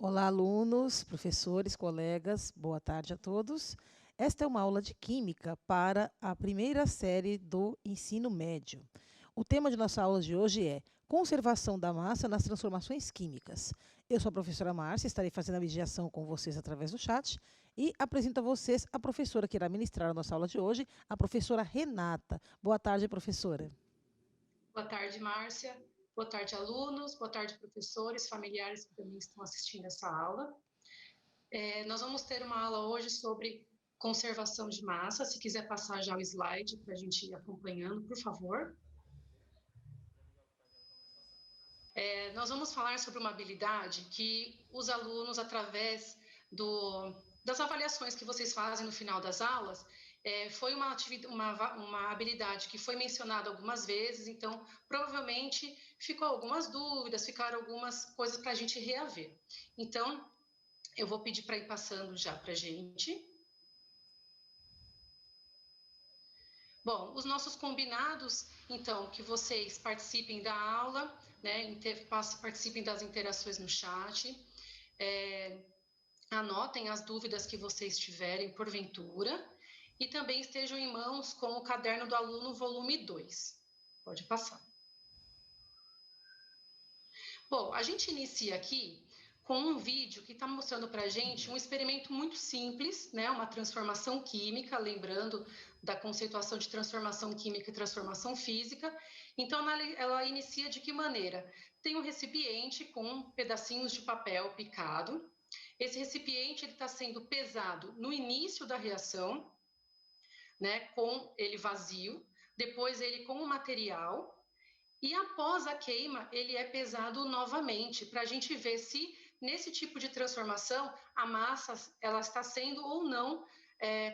Olá, alunos, professores, colegas, boa tarde a todos. Esta é uma aula de Química para a primeira série do ensino médio. O tema de nossa aula de hoje é Conservação da massa nas transformações químicas. Eu sou a professora Márcia, estarei fazendo a mediação com vocês através do chat e apresento a vocês a professora que irá ministrar a nossa aula de hoje, a professora Renata. Boa tarde, professora. Boa tarde, Márcia. Boa tarde, alunos. Boa tarde, professores, familiares que também estão assistindo essa aula. Nós vamos ter uma aula hoje sobre conservação de massa. Se quiser passar já o slide para a gente ir acompanhando, por favor. Nós vamos falar sobre uma habilidade que os alunos, através das avaliações que vocês fazem no final das aulas, foi uma habilidade que foi mencionada algumas vezes, então provavelmente ficou algumas dúvidas, ficaram algumas coisas para a gente reaver. Então, eu vou pedir para ir passando já para a gente. Bom, os nossos combinados, então, que vocês participem da aula, né, participem das interações no chat, anotem as dúvidas que vocês tiverem, porventura, e também estejam em mãos com o caderno do aluno, volume 2. Pode passar. Bom, a gente inicia aqui com um vídeo que está mostrando para a gente um experimento muito simples, né? Uma transformação química, lembrando da conceituação de transformação química e transformação física. Então, ela inicia de que maneira? Tem um recipiente com pedacinhos de papel picado. Esse recipiente está sendo pesado no início da reação, né? Com ele vazio, depois ele com o material, e após a queima, ele é pesado novamente, para a gente ver se, nesse tipo de transformação, a massa ela está sendo ou não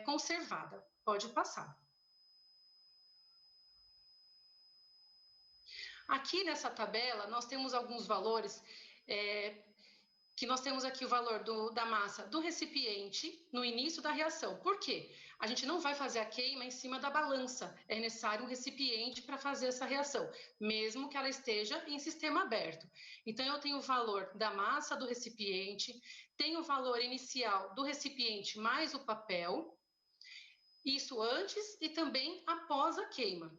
conservada. Pode passar. Aqui nessa tabela, nós temos alguns valores, que nós temos aqui o valor da massa do recipiente no início da reação. Por quê? A gente não vai fazer a queima em cima da balança, é necessário um recipiente para fazer essa reação, mesmo que ela esteja em sistema aberto. Então, eu tenho o valor da massa do recipiente, tenho o valor inicial do recipiente mais o papel, isso antes e também após a queima.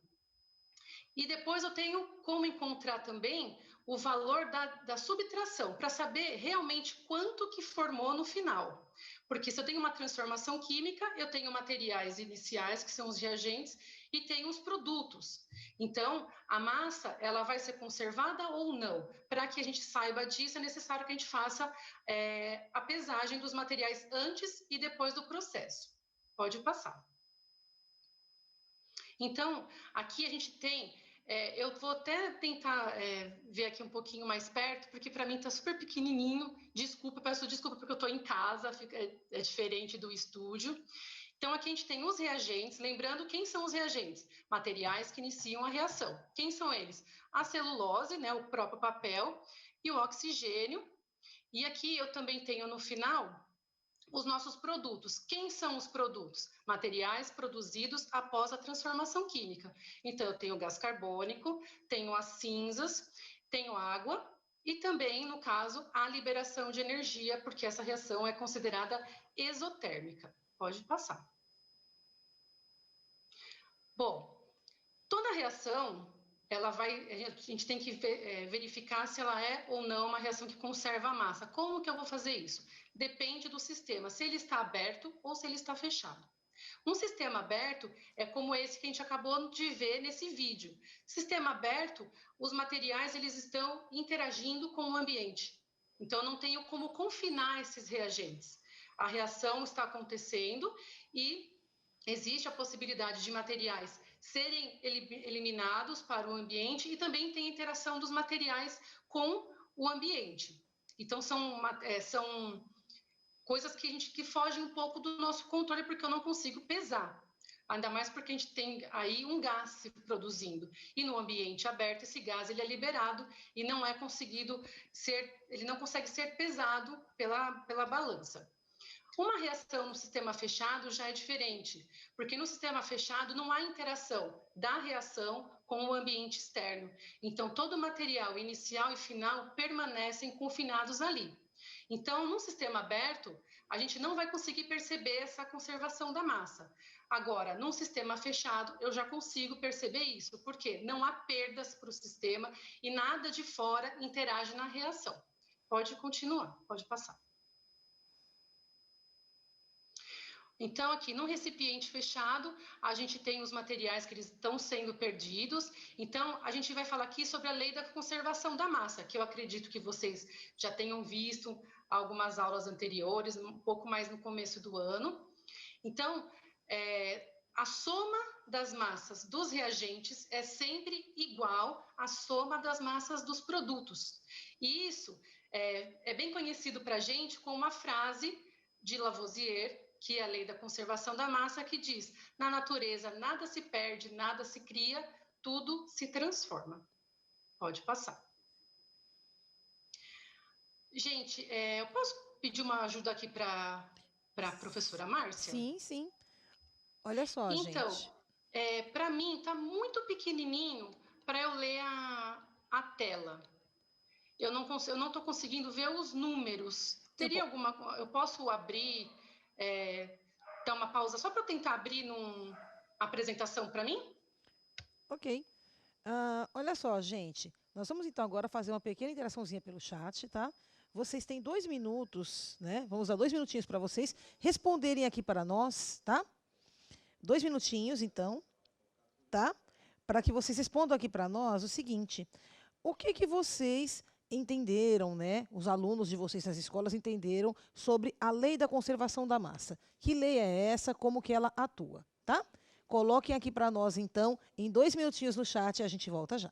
E depois eu tenho como encontrar também o valor da subtração, para saber realmente quanto que formou no final. Porque se eu tenho uma transformação química, eu tenho materiais iniciais, que são os reagentes, e tenho os produtos. Então, a massa, ela vai ser conservada ou não? Para que a gente saiba disso, é necessário que a gente faça a pesagem dos materiais antes e depois do processo. Pode passar. Então, aqui a gente tem, eu vou até tentar ver aqui um pouquinho mais perto, porque para mim está super pequenininho, desculpa, peço desculpa porque eu estou em casa, é diferente do estúdio. Então, aqui a gente tem os reagentes, lembrando quem são os reagentes? Materiais que iniciam a reação. Quem são eles? A celulose, né, o próprio papel, e o oxigênio. E aqui eu também tenho no final os nossos produtos. Quem são os produtos? Materiais produzidos após a transformação química. Então, eu tenho gás carbônico, tenho as cinzas, tenho água e também, no caso, a liberação de energia, porque essa reação é considerada exotérmica. Pode passar. Bom, toda reação, a gente tem que verificar se ela é ou não uma reação que conserva a massa. Como que eu vou fazer isso? Depende do sistema, se ele está aberto ou se ele está fechado. Um sistema aberto é como esse que a gente acabou de ver nesse vídeo. Sistema aberto, os materiais eles estão interagindo com o ambiente. Então, eu não tenho como confinar esses reagentes. A reação está acontecendo e existe a possibilidade de materiais serem eliminados para o ambiente e também tem interação dos materiais com o ambiente. Então, são coisas que fogem um pouco do nosso controle, porque eu não consigo pesar. Ainda mais porque a gente tem aí um gás se produzindo. E no ambiente aberto, esse gás ele é liberado e não é conseguido ele não consegue ser pesado pela balança. Uma reação no sistema fechado já é diferente, porque no sistema fechado não há interação da reação com o ambiente externo. Então, todo o material inicial e final permanecem confinados ali. Então, num sistema aberto, a gente não vai conseguir perceber essa conservação da massa. Agora, num sistema fechado, eu já consigo perceber isso, porque não há perdas para o sistema e nada de fora interage na reação. Pode continuar, pode passar. Então, aqui no recipiente fechado, a gente tem os materiais que eles estão sendo perdidos. Então, a gente vai falar aqui sobre a lei da conservação da massa, que eu acredito que vocês já tenham visto algumas aulas anteriores, um pouco mais no começo do ano. Então, a soma das massas dos reagentes é sempre igual à soma das massas dos produtos. E isso é bem conhecido para a gente com uma frase de Lavoisier, que é a lei da conservação da massa, que diz: na natureza nada se perde, nada se cria, tudo se transforma. Pode passar. Gente, eu posso pedir uma ajuda aqui para a professora Márcia? Sim, sim. Olha só, então, gente. Para mim, está muito pequenininho para eu ler a tela. Eu não estou conseguindo ver os números. Teria alguma... Eu posso abrir, dar uma pausa só para eu tentar abrir a apresentação para mim? Ok. Olha só, gente. Nós vamos então agora fazer uma pequena interaçãozinha pelo chat, tá? Vocês têm 2 minutos, né? Vamos dar 2 minutinhos para vocês responderem aqui para nós, tá? 2 minutinhos, então, tá? Para que vocês respondam aqui para nós o seguinte: o que vocês entenderam, né? Os alunos de vocês nas escolas entenderam sobre a lei da conservação da massa. Que lei é essa? Como que ela atua, tá? Coloquem aqui para nós, então, em 2 minutinhos no chat e a gente volta já.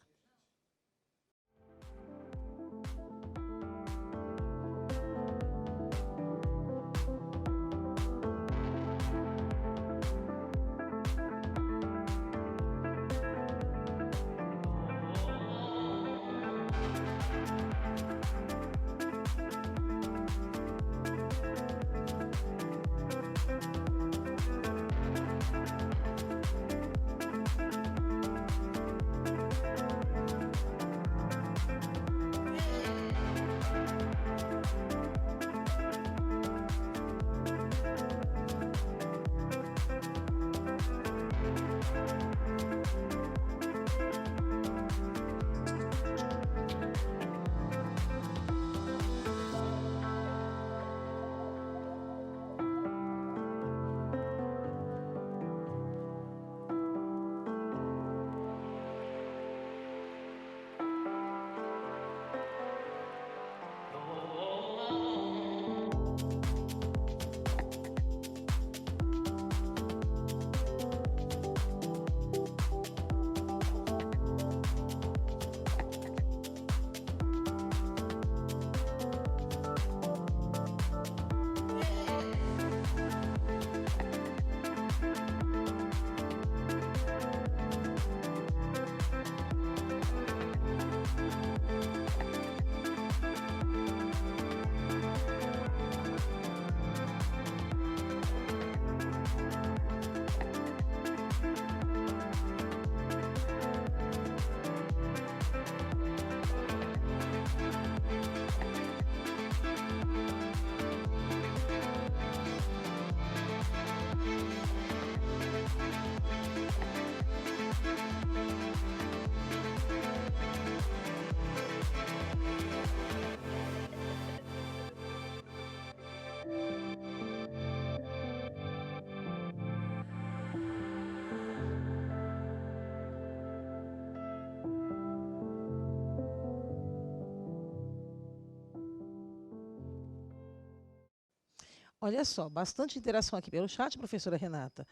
Olha só, bastante interação aqui pelo chat, professora Renata.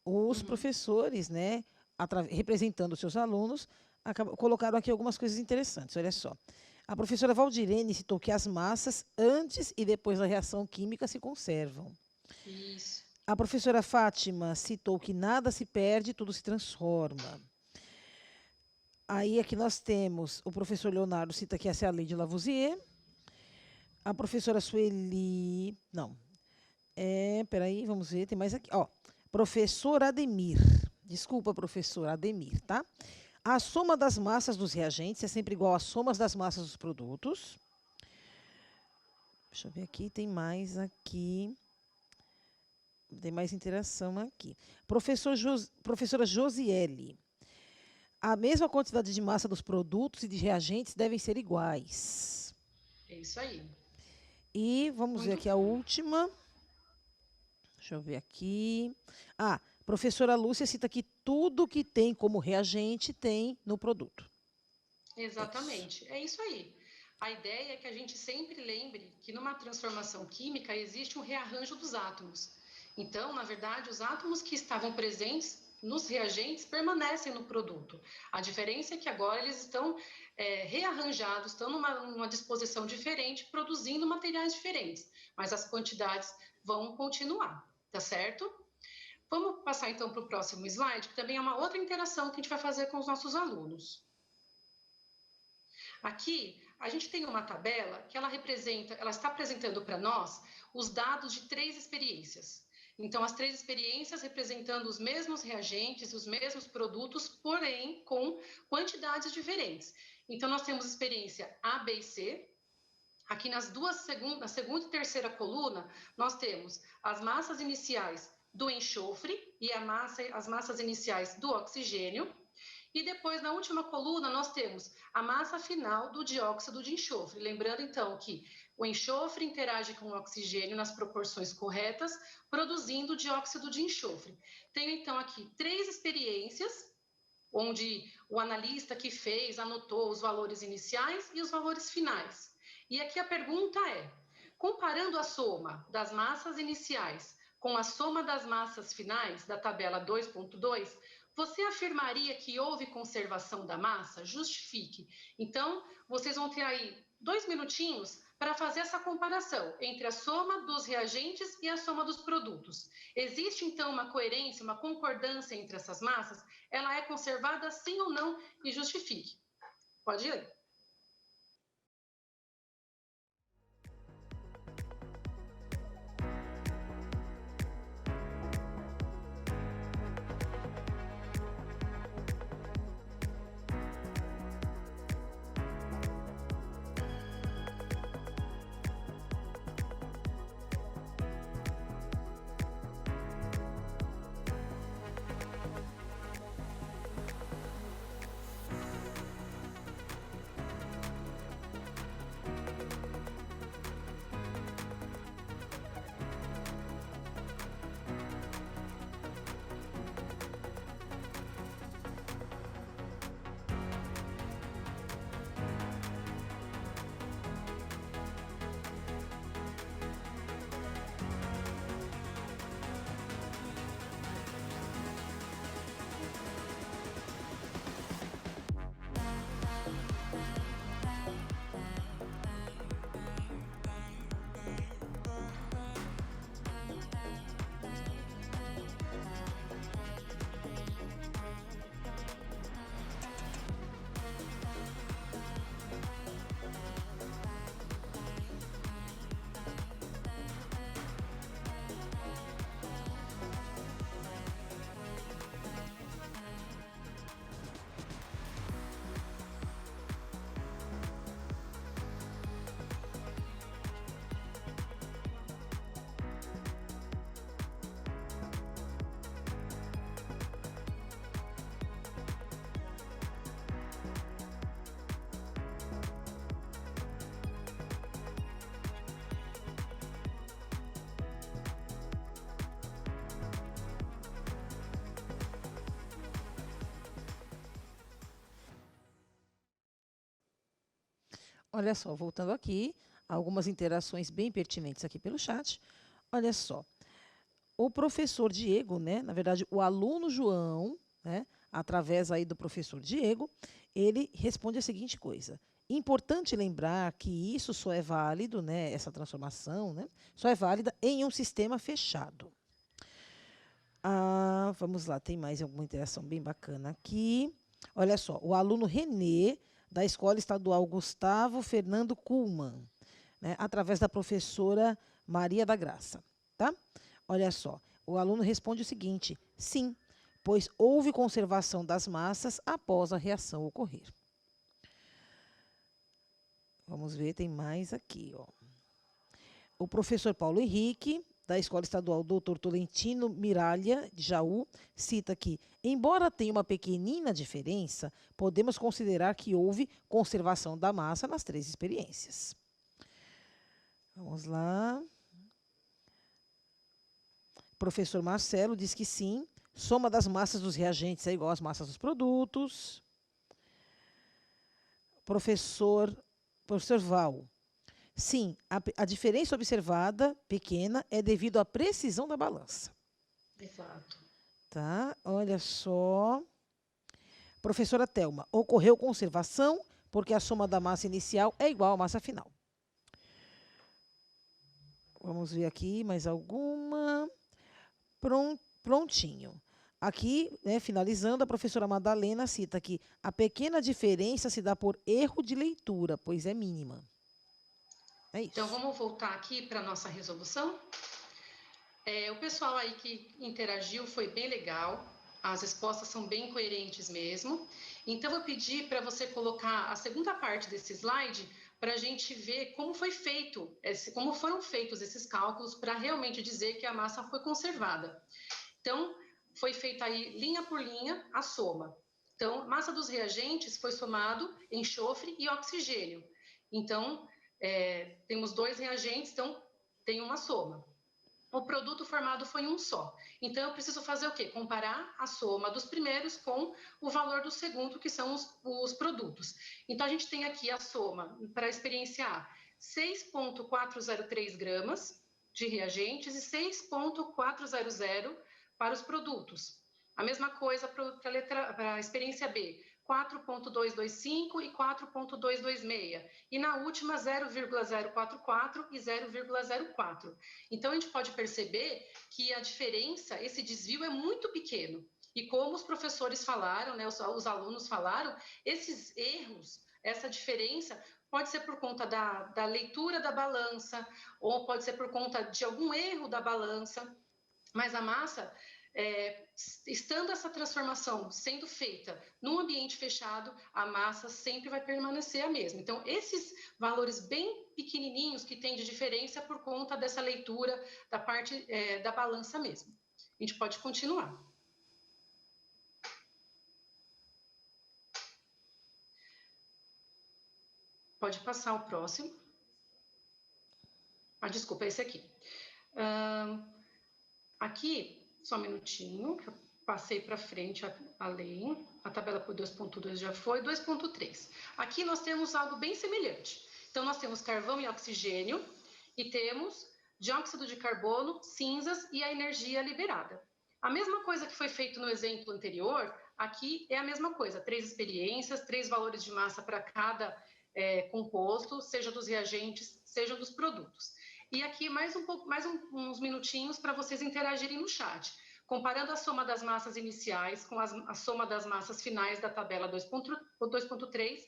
Os professores, né, representando os seus alunos, colocaram aqui algumas coisas interessantes. Olha só. A professora Valdirene citou que as massas, antes e depois da reação química, se conservam. Isso. A professora Fátima citou que nada se perde, tudo se transforma. Aí aqui nós temos, o professor Leonardo cita que essa é a lei de Lavoisier. A professora Sueli... Não. Peraí, vamos ver, tem mais aqui. Ó, professor Ademir. Desculpa, professor Ademir, tá? A soma das massas dos reagentes é sempre igual às somas das massas dos produtos. Deixa eu ver aqui, tem mais aqui. Tem mais interação aqui. Professora Josiele. A mesma quantidade de massa dos produtos e de reagentes devem ser iguais. É isso aí. E vamos ver Muito aqui a última. Deixa eu ver aqui. Professora Lúcia cita que tudo que tem como reagente tem no produto. É isso. Exatamente, é isso aí. A ideia é que a gente sempre lembre que numa transformação química existe um rearranjo dos átomos. Então, na verdade, os átomos que estavam presentes nos reagentes permanecem no produto. A diferença é que agora eles estão rearranjados, estão numa disposição diferente, produzindo materiais diferentes, mas as quantidades vão continuar, tá certo? Vamos passar então para o próximo slide, que também é uma outra interação que a gente vai fazer com os nossos alunos. Aqui, a gente tem uma tabela que ela está apresentando para nós os dados de 3 experiências. Então, as 3 experiências representando os mesmos reagentes, os mesmos produtos, porém com quantidades diferentes. Então, nós temos experiência A, B e C. Aqui na segunda e terceira coluna, nós temos as massas iniciais do enxofre e as massas iniciais do oxigênio. E depois, na última coluna, nós temos a massa final do dióxido de enxofre. Lembrando, então, que o enxofre interage com o oxigênio nas proporções corretas, produzindo dióxido de enxofre. Tenho, então, aqui 3 experiências, onde o analista que fez anotou os valores iniciais e os valores finais. E aqui a pergunta é, comparando a soma das massas iniciais com a soma das massas finais da tabela 2.2, você afirmaria que houve conservação da massa? Justifique. Então, vocês vão ter aí 2 minutinhos para fazer essa comparação entre a soma dos reagentes e a soma dos produtos. Existe, então, uma coerência, uma concordância entre essas massas? Ela é conservada sim ou não? E justifique. Pode ir? Olha só, voltando aqui, algumas interações bem pertinentes aqui pelo chat. Olha só, o professor Diego, né, na verdade, o aluno João, né, através aí do professor Diego, ele responde a seguinte coisa: importante lembrar que isso só é válido, né, essa transformação, né, só é válida em um sistema fechado. Vamos lá, tem mais alguma interação bem bacana aqui. Olha só, o aluno Renê, da Escola Estadual Gustavo Fernando Kuhlmann, né, através da professora Maria da Graça. Tá? Olha só, o aluno responde o seguinte: sim, pois houve conservação das massas após a reação ocorrer. Vamos ver, tem mais aqui. Ó. O professor Paulo Henrique, da Escola Estadual Dr. Tolentino Miralha, de Jaú, cita que, embora tenha uma pequenina diferença, podemos considerar que houve conservação da massa nas 3 experiências. Vamos lá. O professor Marcelo diz que sim, soma das massas dos reagentes é igual às massas dos produtos. Professor Val. Sim, a diferença observada, pequena, é devido à precisão da balança. Exato. Tá? Olha só. Professora Thelma, ocorreu conservação porque a soma da massa inicial é igual à massa final. Vamos ver aqui mais alguma. Prontinho. Aqui, né, finalizando, a professora Madalena cita que a pequena diferença se dá por erro de leitura, pois é mínima. É isso. Então, vamos voltar aqui para a nossa resolução. O pessoal aí que interagiu foi bem legal. As respostas são bem coerentes mesmo. Então, eu pedi para você colocar a segunda parte desse slide para a gente ver como foi feito, como foram feitos esses cálculos para realmente dizer que a massa foi conservada. Então, foi feita aí, linha por linha, a soma. Então, massa dos reagentes foi somado enxofre e oxigênio. Então, temos 2 reagentes, então tem uma soma. O produto formado foi um só. Então, eu preciso fazer o quê? Comparar a soma dos primeiros com o valor do segundo, que são os produtos. Então, a gente tem aqui a soma, para a experiência A, 6,403 gramas de reagentes e 6,400 para os produtos. A mesma coisa para a experiência B, 4,225 e 4,226. E na última, 0,044 e 0,04. Então, a gente pode perceber que a diferença, esse desvio é muito pequeno. E como os professores falaram, né, os alunos falaram, esses erros, essa diferença pode ser por conta da leitura da balança, ou pode ser por conta de algum erro da balança, mas a massa, estando essa transformação sendo feita num ambiente fechado, a massa sempre vai permanecer a mesma. Então, esses valores bem pequenininhos que tem de diferença é por conta dessa leitura da parte da balança mesmo. A gente pode continuar. Pode passar o próximo. Desculpa, esse aqui. Aqui, só um minutinho, que eu passei para frente além. A tabela por 2.2 já foi. 2.3. Aqui nós temos algo bem semelhante. Então, nós temos carvão e oxigênio e temos dióxido de carbono, cinzas e a energia liberada. A mesma coisa que foi feito no exemplo anterior, aqui é a mesma coisa. 3 experiências, 3 valores de massa para cada composto, seja dos reagentes, seja dos produtos. E aqui mais uns minutinhos para vocês interagirem no chat. Comparando a soma das massas iniciais com a soma das massas finais da tabela 2.3,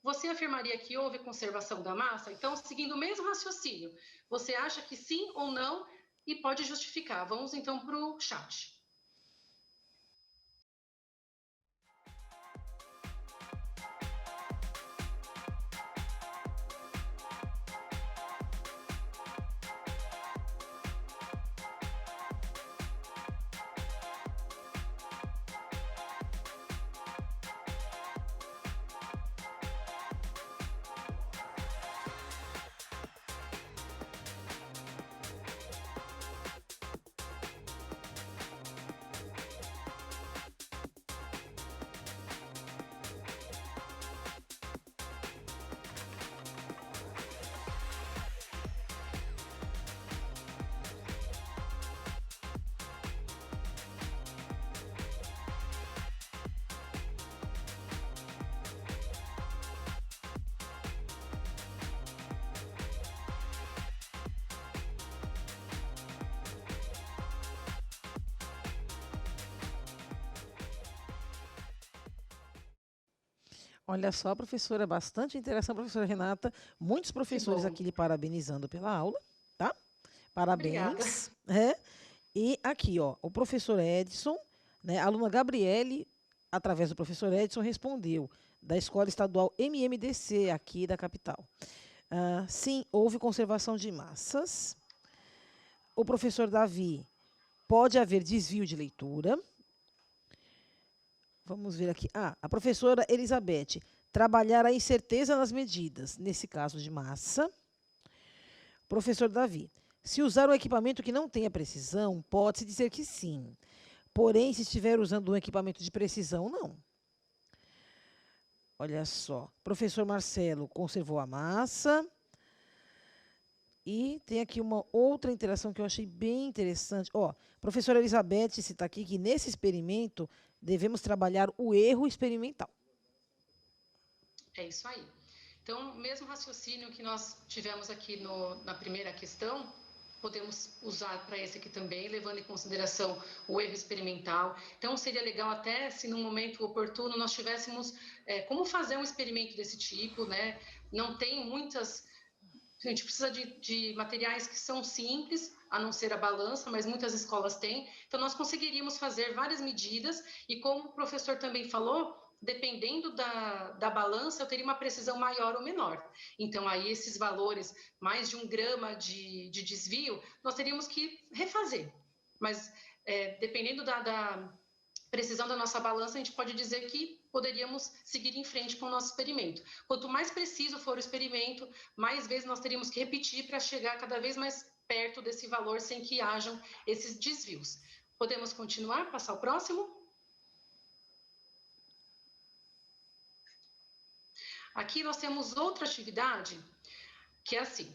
você afirmaria que houve conservação da massa? Então, seguindo o mesmo raciocínio, você acha que sim ou não e pode justificar. Vamos então para o chat. Olha só, professora, bastante interação, professora Renata. Muitos professores aqui lhe parabenizando pela aula, tá? Parabéns. E aqui, ó, o professor Edson, né, a aluna Gabriele, através do professor Edson, respondeu, da Escola Estadual MMDC, aqui da capital. Sim, houve conservação de massas. O professor Davi, pode haver desvio de leitura. Vamos ver aqui. A professora Elizabeth, trabalhar a incerteza nas medidas, nesse caso de massa. Professor Davi, se usar um equipamento que não tenha precisão, pode-se dizer que sim. Porém, se estiver usando um equipamento de precisão, não. Olha só. Professor Marcelo conservou a massa. E tem aqui uma outra interação que eu achei bem interessante. Professora Elizabeth cita aqui que nesse experimento devemos trabalhar o erro experimental. É isso aí. Então, mesmo raciocínio que nós tivemos aqui na primeira questão, podemos usar para esse aqui também, levando em consideração o erro experimental. Então, seria legal até se num momento oportuno nós tivéssemos como fazer um experimento desse tipo, né? Não tem muitas... A gente precisa de materiais que são simples, a não ser a balança, mas muitas escolas têm. Então, nós conseguiríamos fazer várias medidas e, como o professor também falou, dependendo da balança, eu teria uma precisão maior ou menor. Então, aí, esses valores, mais de 1 grama de desvio, nós teríamos que refazer. Mas, dependendo da precisão da nossa balança, a gente pode dizer que poderíamos seguir em frente com o nosso experimento. Quanto mais preciso for o experimento, mais vezes nós teríamos que repetir para chegar cada vez mais perto desse valor sem que hajam esses desvios. Podemos continuar? Passar o próximo? Aqui nós temos outra atividade, que é assim.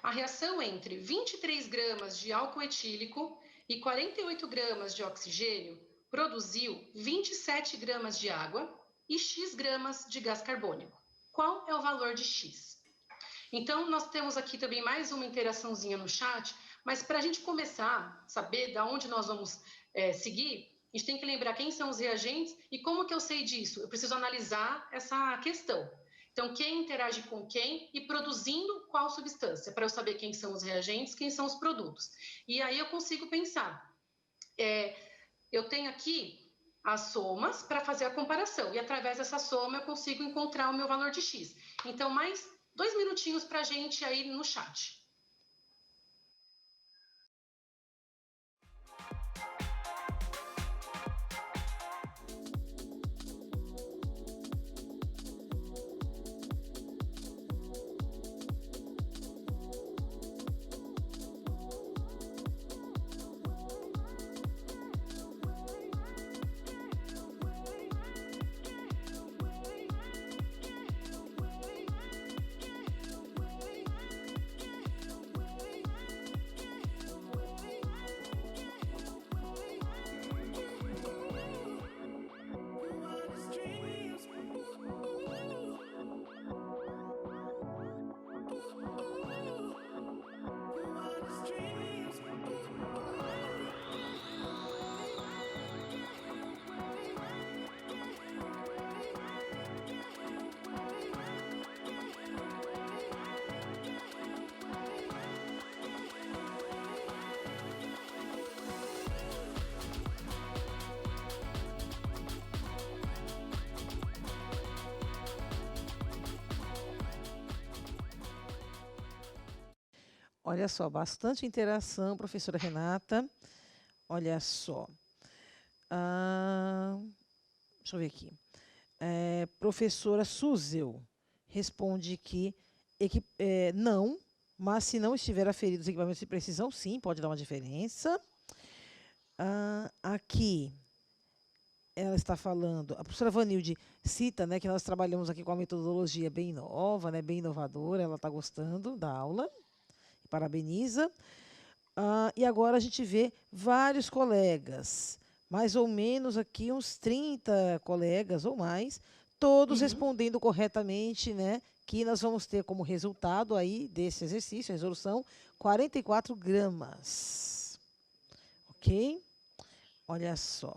A reação entre 23 gramas de álcool etílico e 48 gramas de oxigênio produziu 27 gramas de água e X gramas de gás carbônico. Qual é o valor de X? Então, nós temos aqui também mais uma interaçãozinha no chat, mas para a gente começar a saber de onde nós vamos seguir, a gente tem que lembrar quem são os reagentes e como que eu sei disso? Eu preciso analisar essa questão. Então, quem interage com quem e produzindo qual substância, para eu saber quem são os reagentes, quem são os produtos. E aí eu consigo pensar... eu tenho aqui as somas para fazer a comparação. E através dessa soma eu consigo encontrar o meu valor de X. Então, mais 2 minutinhos para a gente aí no chat. Olha só, bastante interação, professora Renata. Olha só. Deixa eu ver aqui. Professora Suzel responde que não, mas se não estiver aferido os equipamentos de precisão, sim, pode dar uma diferença. Aqui, ela está falando, a professora Vanilde cita, né, que nós trabalhamos aqui com uma metodologia bem nova, né, bem inovadora, ela está gostando da aula, parabeniza. E agora a gente vê vários colegas, mais ou menos aqui uns 30 colegas ou mais, todos respondendo corretamente, né, que nós vamos ter como resultado aí desse exercício, a resolução, 44 gramas. Ok? Olha só.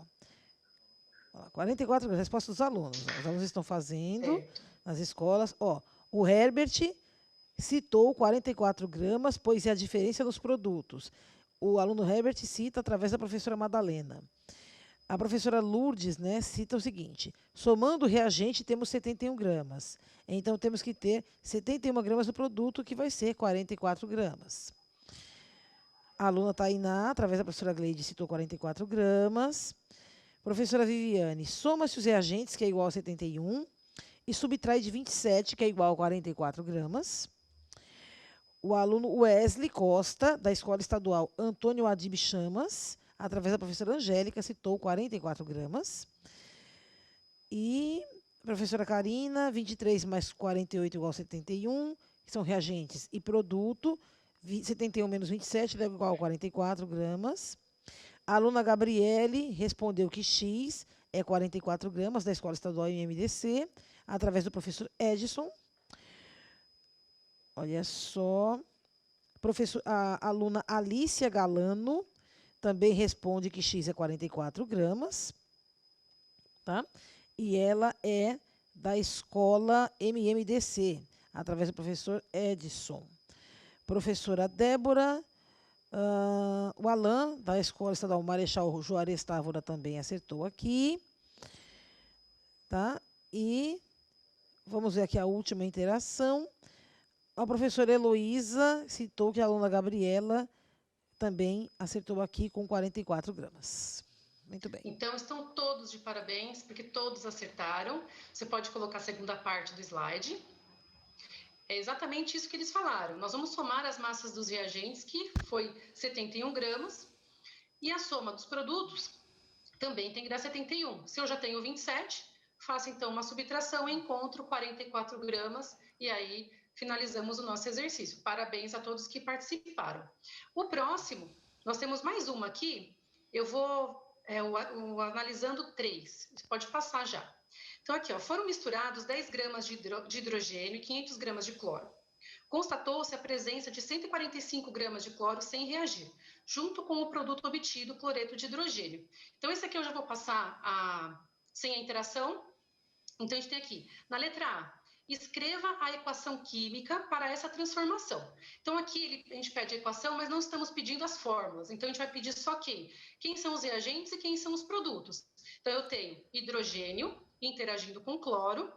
44 gramas, resposta dos alunos. Os alunos estão fazendo nas escolas. O Herbert citou 44 gramas, pois é a diferença nos produtos. O aluno Herbert cita através da professora Madalena. A professora Lourdes, né, cita o seguinte: somando o reagente, temos 71 gramas. Então, temos que ter 71 gramas do produto, que vai ser 44 gramas. A aluna Tainá, através da professora Gleide, citou 44 gramas. Professora Viviane, soma-se os reagentes, que é igual a 71, e subtrai de 27, que é igual a 44 gramas. O aluno Wesley Costa, da Escola Estadual Antônio Adib Chamas, através da professora Angélica, citou 44 gramas. E a professora Karina, 23 mais 48 igual a 71, que são reagentes e produto. 71 menos 27 é igual a 44 gramas. A aluna Gabriele respondeu que X é 44 gramas, da Escola Estadual IMDC, através do professor Edson. Olha só. A aluna Alicia Galano também responde que X é 44 gramas. Tá? E ela é da Escola MMDC, através do professor Edson. Professora Débora, o Alain, da Escola Estadual Marechal Juarez Távora, também acertou aqui. Tá? E vamos ver aqui a última interação. A professora Heloísa citou que a aluna Gabriela também acertou aqui com 44 gramas. Muito bem. Então, estão todos de parabéns, porque todos acertaram. Você pode colocar a segunda parte do slide. É exatamente isso que eles falaram. Nós vamos somar as massas dos reagentes, que foi 71 gramas, e a soma dos produtos também tem que dar 71. Se eu já tenho 27, faço então uma subtração e encontro 44 gramas, e aí finalizamos o nosso exercício. Parabéns a todos que participaram. O próximo, nós temos mais uma aqui. Eu vou analisando 3. Você pode passar já. Então, aqui, ó, foram misturados 10 gramas de hidrogênio e 500 gramas de cloro. Constatou-se a presença de 145 gramas de cloro sem reagir, junto com o produto obtido, cloreto de hidrogênio. Então, esse aqui eu já vou passar sem a interação. Então, a gente tem aqui, na letra A, escreva a equação química para essa transformação. Então, aqui a gente pede a equação, mas não estamos pedindo as fórmulas. Então, a gente vai pedir só quem são os reagentes e quem são os produtos. Então, eu tenho hidrogênio interagindo com cloro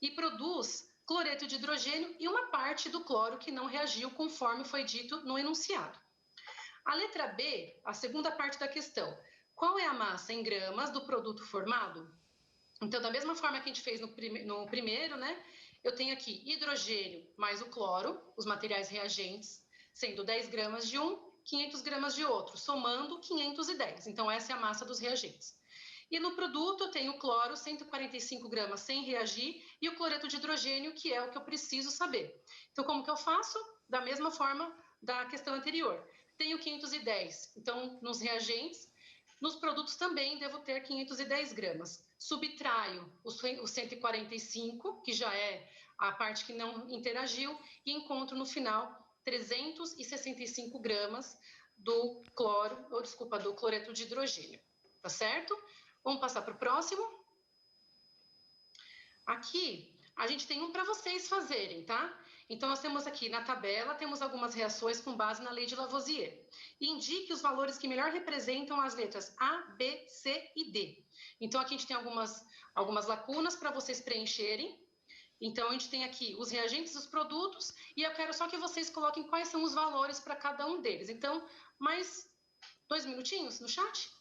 e produz cloreto de hidrogênio e uma parte do cloro que não reagiu conforme foi dito no enunciado. A letra B, a segunda parte da questão. Qual é a massa em gramas do produto formado? Então, da mesma forma que a gente fez no primeiro, né? Eu tenho aqui hidrogênio mais o cloro, os materiais reagentes, sendo 10 gramas de um, 500 gramas de outro, somando 510. Então, essa é a massa dos reagentes. E no produto eu tenho o cloro, 145 gramas sem reagir, e o cloreto de hidrogênio, que é o que eu preciso saber. Então, como que eu faço? Da mesma forma da questão anterior. Tenho 510, então, nos reagentes. Nos produtos também devo ter 510 gramas. Subtraio os 145, que já é a parte que não interagiu, e encontro no final 365 gramas do cloreto de hidrogênio. Tá certo? Vamos passar para o próximo. Aqui, a gente tem um para vocês fazerem, tá? Então, nós temos aqui na tabela, temos algumas reações com base na lei de Lavoisier. Indique os valores que melhor representam as letras A, B, C e D. Então, aqui a gente tem algumas lacunas para vocês preencherem. Então, a gente tem aqui os reagentes dos produtos e eu quero só que vocês coloquem quais são os valores para cada um deles. Então, mais 2 minutinhos no chat?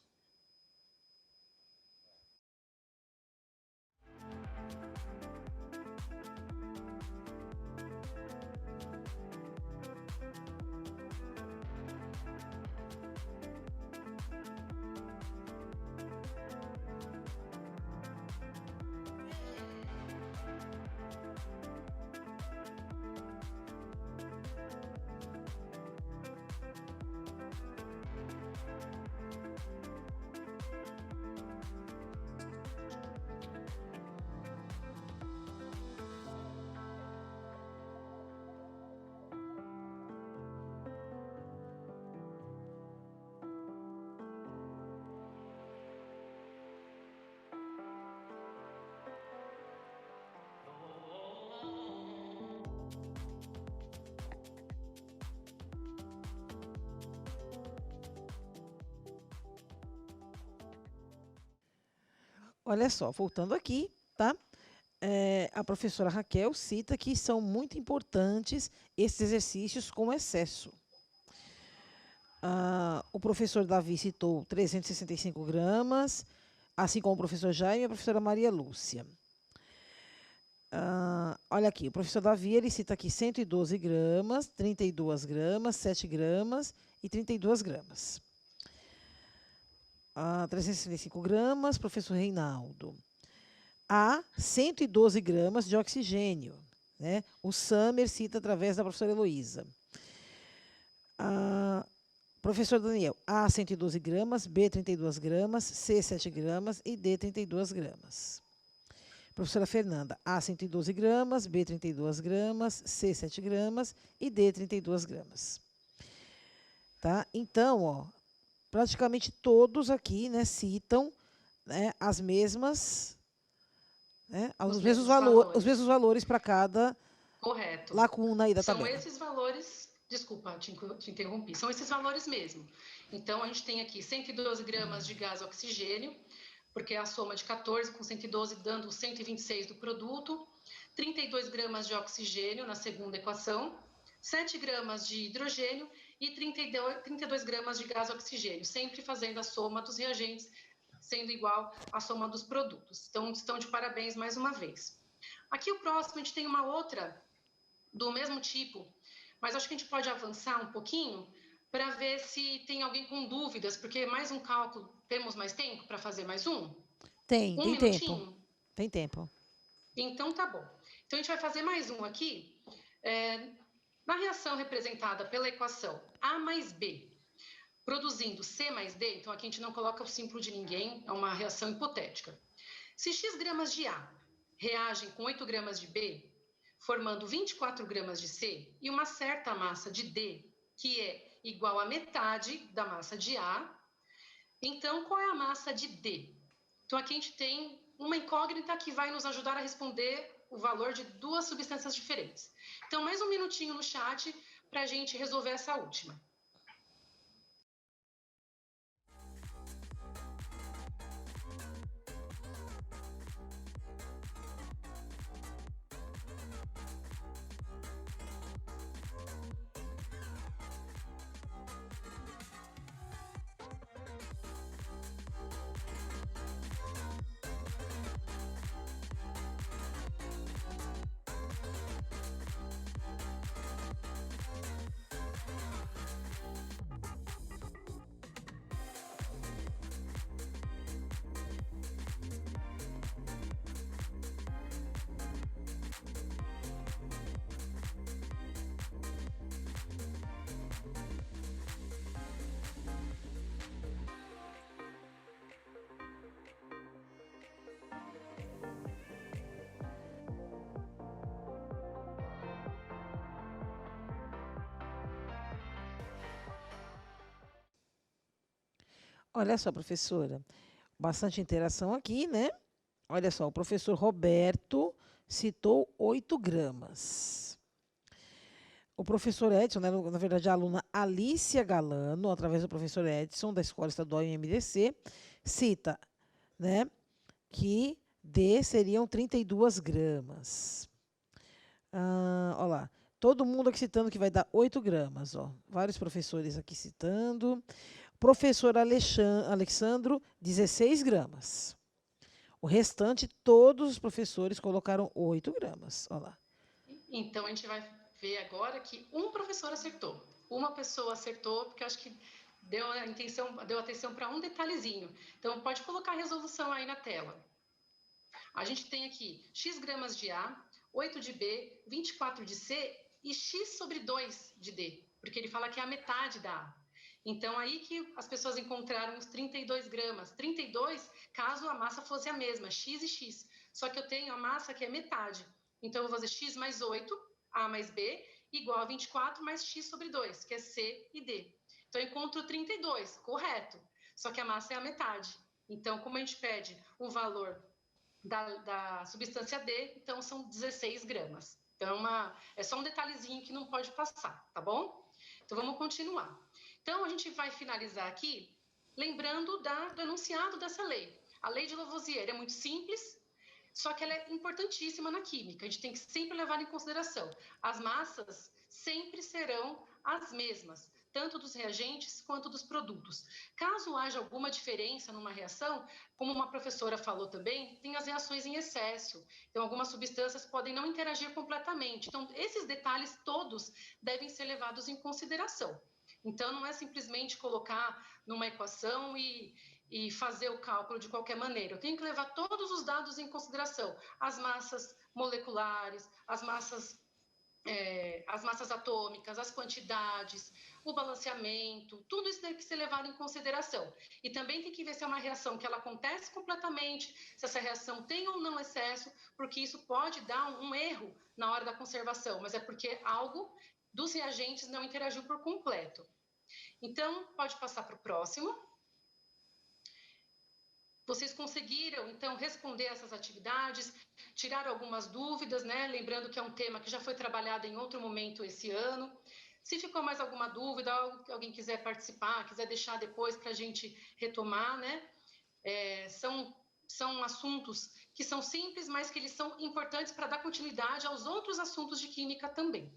Olha só, voltando aqui, tá? A professora Raquel cita que são muito importantes esses exercícios com excesso. O professor Davi citou 365 gramas, assim como o professor Jaime e a professora Maria Lúcia. Olha aqui, o professor Davi, ele cita aqui 112 gramas, 32 gramas, 7 gramas e 32 gramas. 365 gramas, professor Reinaldo. Há 112 gramas de oxigênio, né? O Summer cita através da professora Heloísa. Professor Daniel, A 112 gramas, B 32 gramas, C 7 gramas e D 32 gramas. Professora Fernanda, A 112 gramas, B 32 gramas, C 7 gramas e D 32 gramas. Tá? Então, ó, praticamente todos aqui, né, citam, né, as mesmas, né, os mesmos valores para cada Correto. lacuna aí da São tabela. esses valores, desculpa, te interrompi, são esses valores mesmo. Então, a gente tem aqui 112 gramas de gás oxigênio, porque é a soma de 14 com 112, dando 126 do produto, 32 gramas de oxigênio na segunda equação, 7 gramas de hidrogênio e 32 gramas de gás oxigênio, sempre fazendo a soma dos reagentes, sendo igual à soma dos produtos. Então, estão de parabéns mais uma vez. Aqui o próximo, a gente tem uma outra do mesmo tipo, mas acho que a gente pode avançar um pouquinho para ver se tem alguém com dúvidas, porque mais um cálculo, temos mais tempo para fazer mais um? Tem tempo. Minutinho? Tem tempo. Então tá bom. Então a gente vai fazer mais um aqui. Na reação representada pela equação A mais B, produzindo C mais D, então aqui a gente não coloca o símbolo de ninguém, é uma reação hipotética. Se X gramas de A reagem com 8 gramas de B, formando 24 gramas de C e uma certa massa de D, que é igual à metade da massa de A, então qual é a massa de D? Então aqui a gente tem uma incógnita que vai nos ajudar a responder o valor de duas substâncias diferentes. Então, mais um minutinho no chat para a gente resolver essa última. Olha só, professora, bastante interação aqui, né? Olha só, o professor Roberto citou 8 gramas. O professor Edson, né, na verdade, a aluna Alicia Galano, através do professor Edson, da Escola Estadual MDC, cita, né, que D seriam 32 gramas. Olha lá, todo mundo aqui citando que vai dar 8 gramas. Ó. Vários professores aqui citando. Professor Alexandro, 16 gramas. O restante, todos os professores colocaram 8 gramas. Olha lá. Então, a gente vai ver agora que um professor acertou. Uma pessoa acertou, porque eu acho que deu atenção para um detalhezinho. Então, pode colocar a resolução aí na tela. A gente tem aqui X gramas de A, 8 de B, 24 de C e X sobre 2 de D, porque ele fala que é a metade da A. Então, aí que as pessoas encontraram os 32 gramas. 32, caso a massa fosse a mesma, X e X. Só que eu tenho a massa que é metade. Então, eu vou fazer X mais 8, A mais B, igual a 24 mais X sobre 2, que é C e D. Então, eu encontro 32, correto. Só que a massa é a metade. Então, como a gente pede o valor da substância D, então são 16 gramas. Então, é só um detalhezinho que não pode passar, tá bom? Então, vamos continuar. Então, a gente vai finalizar aqui lembrando do enunciado dessa lei. A lei de Lavoisier é muito simples, só que ela é importantíssima na química. A gente tem que sempre levar em consideração. As massas sempre serão as mesmas, tanto dos reagentes quanto dos produtos. Caso haja alguma diferença numa reação, como uma professora falou também, tem as reações em excesso. Então, algumas substâncias podem não interagir completamente. Então, esses detalhes todos devem ser levados em consideração. Então, não é simplesmente colocar numa equação e fazer o cálculo de qualquer maneira. Eu tenho que levar todos os dados em consideração. As massas moleculares, as massas atômicas, as quantidades, o balanceamento, tudo isso tem que ser levado em consideração. E também tem que ver se é uma reação que ela acontece completamente, se essa reação tem ou não excesso, porque isso pode dar um erro na hora da conservação, mas é porque algo dos reagentes não interagiu por completo. Então, pode passar para o próximo. Vocês conseguiram, então, responder essas atividades, tirar algumas dúvidas, né? Lembrando que é um tema que já foi trabalhado em outro momento esse ano. Se ficou mais alguma dúvida, alguém quiser participar, quiser deixar depois para a gente retomar, né? São assuntos que são simples, mas que eles são importantes para dar continuidade aos outros assuntos de química também.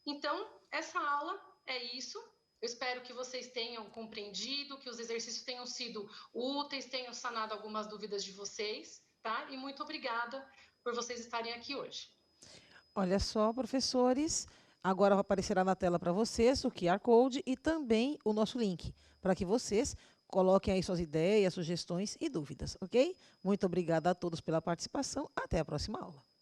Então, essa aula é isso. Eu espero que vocês tenham compreendido, que os exercícios tenham sido úteis, tenham sanado algumas dúvidas de vocês, tá? E muito obrigada por vocês estarem aqui hoje. Olha só, professores, agora aparecerá na tela para vocês o QR Code e também o nosso link, para que vocês coloquem aí suas ideias, sugestões e dúvidas, ok? Muito obrigada a todos pela participação. Até a próxima aula.